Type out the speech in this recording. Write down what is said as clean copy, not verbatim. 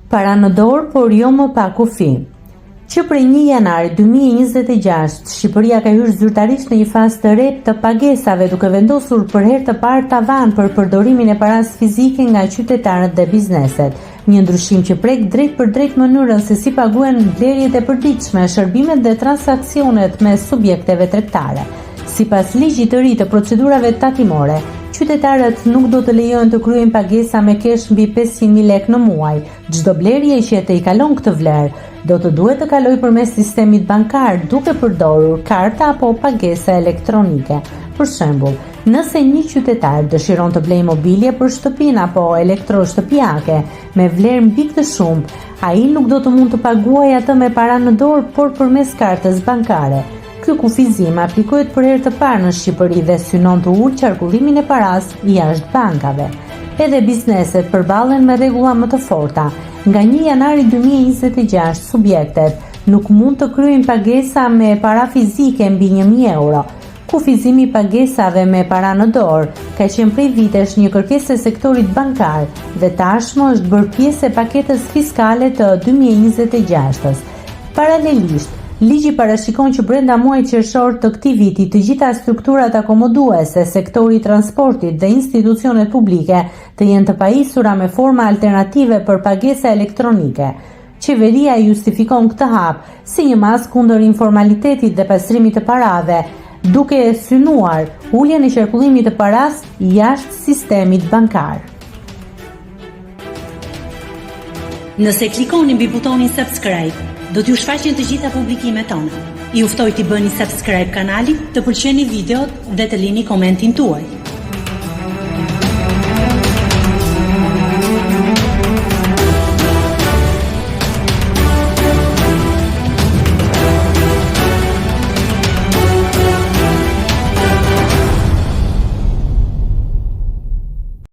Para në dorë, por jo më pa kufi. Që prej 1 janari 2026, Shqipëria ka hyrë zyrtarisht në një fazë të re të pagesave, duke vendosur për herë të parë tavan për përdorimin e paras fizike nga qytetarët dhe bizneset. Një ndryshim që prek drejt për drejt mënyrën se si paguhen blerjet e përditshme, shërbimet dhe transaksionet me subjekteve tregtare. Sipas ligjit të ri të procedurave tatimore, qytetarët nuk do të lejohen të kryejnë pagesa me kesh mbi 500.000 lekë në muaj. Çdo blerje që të i kalon këtë vlerë do të duhet të kalojë përmes sistemit bankar duke përdorur karta apo pagesa elektronike. Për shembull, nëse një qytetar dëshiron të blejë mobilje për shtëpinë apo elektroshtëpiake me vlerë mbi këtë shumë, ai nuk do të mund të paguajë atë me para në dorë, por përmes kartës bankare. Ky kufizim aplikohet për herë të parë në Shqipëri dhe synon të ulë qarkullimin e paras jashtë bankave. Edhe bizneset përballen me rregulla më të forta. Nga 1 janari 2026, subjektet nuk mund të kryejnë pagesa me para fizike mbi 1.000 euro. Kufizimi i pagesave me para në dorë ka qenë prej vitesh një kërkesë e sektorit bankar dhe tashmë është bërë pjesë e paketës fiskale të 2026-s. Paralelisht, ligji parashikon që brenda muajit qershor të këtij viti të gjitha strukturat akomoduese, sektori i transportit dhe institucionet publike të jenë të pajisura me forma alternative për pagesa elektronike. Qeveria justifikon këtë hap si një masë kundër informalitetit dhe pastrimit të parave, duke synuar uljen e qarkullimit të paras jashtë sistemit bankar. Nëse klikoni mbi butonin subscribe, do t'ju shfaqen të gjitha publikimet tona. Ju ftoj t'i bëni subscribe kanalit, të pëlqeni videot dhe të lini komentin tuaj.